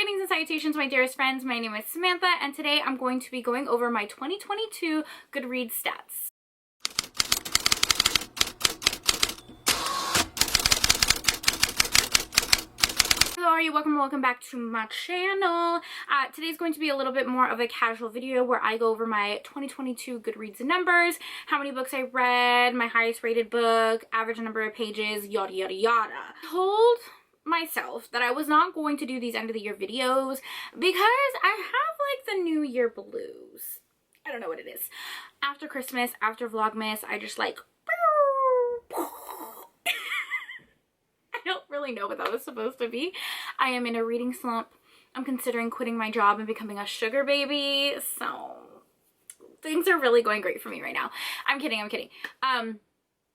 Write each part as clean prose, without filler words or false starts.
Greetings and salutations, my dearest friends. My name is Samantha, and today I'm going to be going over my 2022 Goodreads stats. Hello, are you? Welcome back to my channel. Today's going to be a little bit more of a casual video where I go over my 2022 Goodreads numbers, how many books I read, my highest rated book, average number of pages, yada yada yada. I told myself that I was not going to do these end of the year videos because I have like the New Year blues. I don't know what it is. After Christmas, after Vlogmas, I just like I don't really know what that was supposed to be. I am in a reading slump. I'm considering quitting my job and becoming a sugar baby. So things are really going great for me right now. I'm kidding.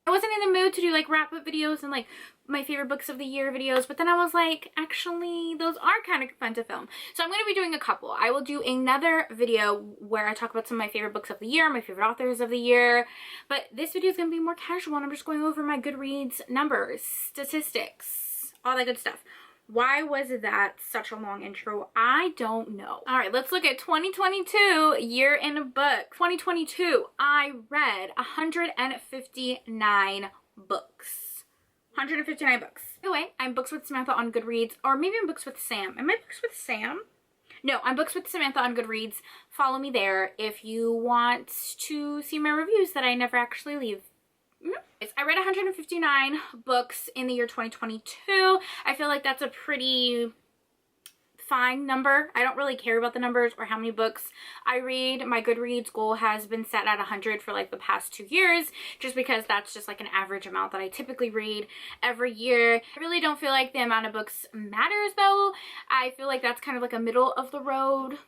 I wasn't in the mood to do like wrap up videos and like my favorite books of the year videos, but then I was like, actually those are kind of fun to film. So I'm going to be doing a couple. I will do another video where I talk about some of my favorite books of the year, my favorite authors of the year, but this video is going to be more casual and I'm just going over my Goodreads numbers, statistics, all that good stuff. Why was that such a long intro? I don't know. All right, let's look at 2022 year in a book. 2022, I read 159 books. 159 books. By the way, I'm Books with Samantha on Goodreads, or maybe I'm Books with Sam. Am I Books with Sam? No, I'm Books with Samantha on Goodreads. Follow me there if you want to see my reviews that I never actually leave. I read 159 books in the year 2022. I feel like that's a pretty fine number. I don't really care about the numbers or how many books I read. My Goodreads goal has been set at 100 for like the past 2 years, just because that's just like an average amount that I typically read every year. I really don't feel like the amount of books matters though. I feel like that's kind of like a middle of the road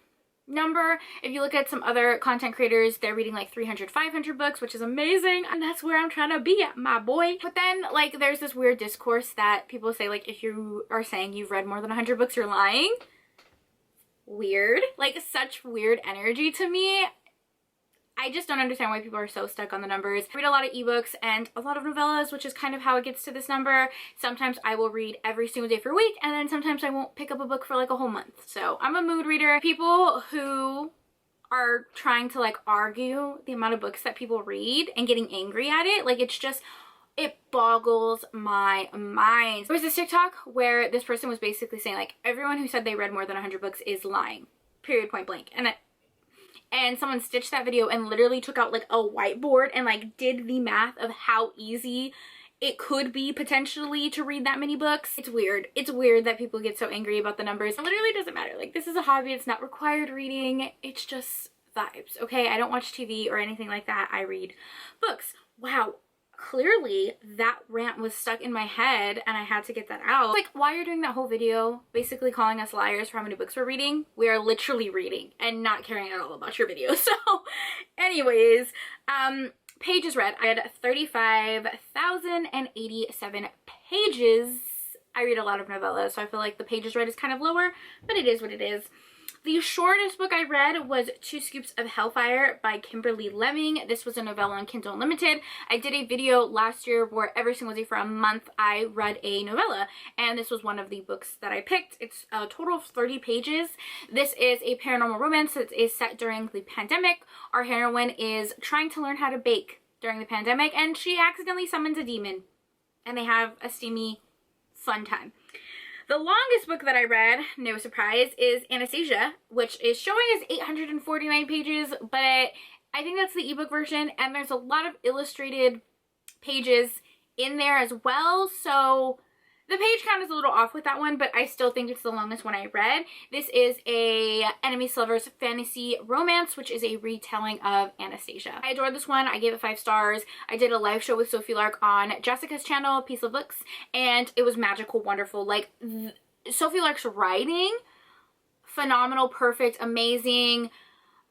number. If you look at some other content creators, they're reading like 300, 500 books, which is amazing, and that's where I'm trying to be at, my boy. But then like there's this weird discourse that people say like if you are saying you've read more than 100 books, you're lying. Weird. Like such weird energy to me. I just don't understand why people are so stuck on the numbers. I read a lot of ebooks and a lot of novellas, which is kind of how it gets to this number. Sometimes I will read every single day for a week, and then sometimes I won't pick up a book for like a whole month. So I'm a mood reader. People who are trying to like argue the amount of books that people read and getting angry at it, like it's just, it boggles my mind. There was this TikTok where this person was basically saying like everyone who said they read more than 100 books is lying, period, point blank. And someone stitched that video and literally took out like a whiteboard and like did the math of how easy it could be potentially to read that many books. It's weird. It's weird that people get so angry about the numbers. It literally doesn't matter. Like this is a hobby. It's not required reading. It's just vibes. Okay, I don't watch TV or anything like that. I read books. Wow. Clearly that rant was stuck in my head and I had to get that out. Like while you're doing that whole video basically calling us liars for how many books we're reading, we are literally reading and not caring at all about your video. So anyways, pages read, I had 35,087 pages. I read a lot of novellas, so I feel like the pages read is kind of lower, but it is what it is. The shortest book I read was 2 Scoops of Hellfire by Kimberly Lemming. This was a novella on Kindle Unlimited. I did a video last year where every single day for a month I read a novella, and this was one of the books that I picked. It's a total of 30 pages. This is a paranormal romance that is set during the pandemic. Our heroine is trying to learn how to bake during the pandemic, and she accidentally summons a demon, and they have a steamy, fun time. The longest book that I read, no surprise, is Anastasia, which is showing as 849 pages, but I think that's the ebook version, and there's a lot of illustrated pages in there as well, so the page count is a little off with that one, but I still think it's the longest one I read. This is a enemies to lovers fantasy romance, which is a retelling of Anastasia. I adored this one. I gave it 5 stars. I did a live show with Sophie Lark on Jessica's channel, Piece of Books, and it was magical, wonderful. Like, Sophie Lark's writing, phenomenal, perfect, amazing,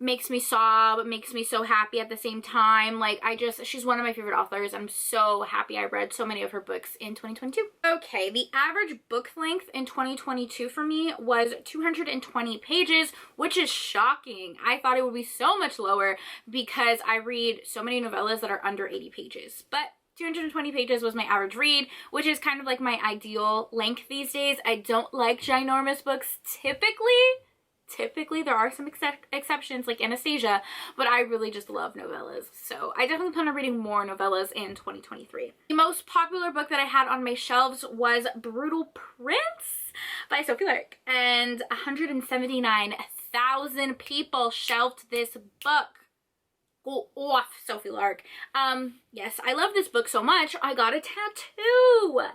makes me sob, makes me so happy at the same time. Like she's one of my favorite authors. I'm so happy I read so many of her books in 2022. Okay, the average book length in 2022 for me was 220 pages, which is shocking. I thought it would be so much lower because I read so many novellas that are under 80 pages, but 220 pages was my average read, which is kind of like my ideal length these days. I don't like ginormous books typically. There are some exceptions like Anastasia, but I really just love novellas. So I definitely plan on reading more novellas in 2023. The most popular book that I had on my shelves was Brutal Prince by Sophie Lark, and 179,000 people shelved this book. Go off, Sophie Lark. Yes, I love this book so much, I got a tattoo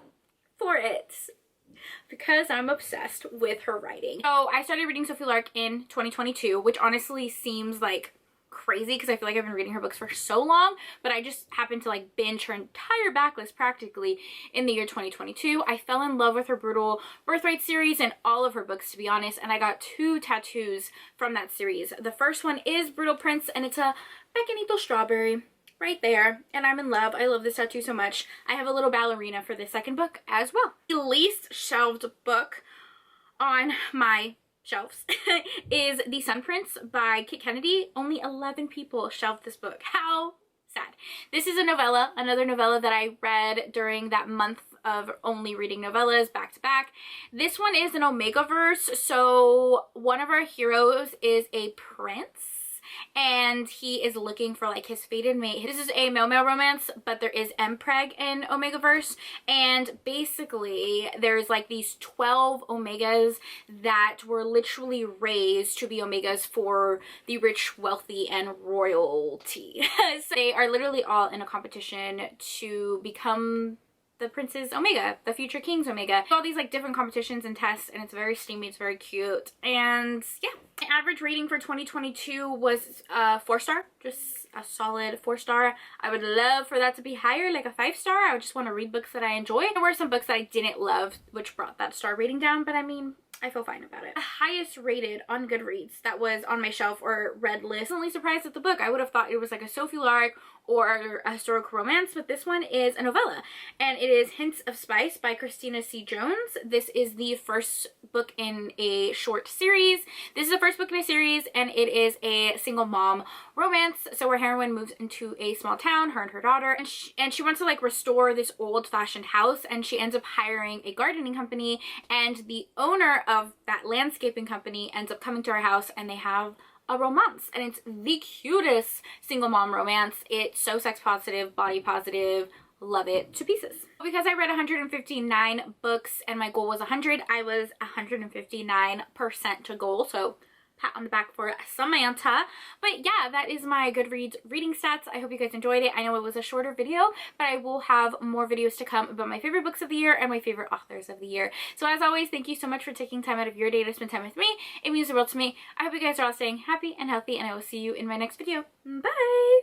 for it because I'm obsessed with her writing. So I started reading Sophie Lark in 2022, which honestly seems like crazy because I feel like I've been reading her books for so long, but I just happened to like binge her entire backlist practically in the year 2022. I fell in love with her Brutal Birthright series and all of her books, to be honest, and I got 2 tattoos from that series. The first one is Brutal Prince, and it's a Pequeñito Strawberry right there, and I'm in love. I love this tattoo so much. I have a little ballerina for the second book as well. The least shelved book on my shelves is The Sun Prince by Kit Kennedy. Only 11 people shelved this book. How sad. This is a novella, another novella that I read during that month of only reading novellas back to back. This one is an Omegaverse, so one of our heroes is a prince, and he is looking for like his fated mate. This is a male-male romance, but there is Mpreg in Omegaverse, and basically there's like these 12 Omegas that were literally raised to be Omegas for the rich, wealthy, and royalty. So they are literally all in a competition to become the prince's Omega, the future king's Omega. All these like different competitions and tests, and it's very steamy, it's very cute, and yeah. My average rating for 2022 was 4-star, just a solid 4-star. I would love for that to be higher, like a 5-star. I would just want to read books that I enjoy. There were some books that I didn't love, which brought that star rating down, but I mean, I feel fine about it. The highest rated on Goodreads that was on my shelf or read list. Pleasantly surprised at the book. I would have thought it was like a Sophie Lark or a historical romance, but this one is a novella, and it is Hints of Spice by Christina C. Jones. This is the first book in a short series. This is the first book in a series, and it is a single mom romance. So our heroine moves into a small town, her and her daughter, and she wants to like restore this old-fashioned house, and she ends up hiring a gardening company, and the owner of that landscaping company ends up coming to her house, and they have a romance, and it's the cutest single mom romance. It's so sex positive, body positive, love it to pieces. Because I read 159 books and my goal was 100, I was 159% to goal, so pat on the back for Samantha. But yeah, that is my Goodreads reading stats. I hope you guys enjoyed it. I know it was a shorter video, but I will have more videos to come about my favorite books of the year and my favorite authors of the year. So as always, thank you so much for taking time out of your day to spend time with me. It means the world to me. I hope you guys are all staying happy and healthy, and I will see you in my next video. Bye!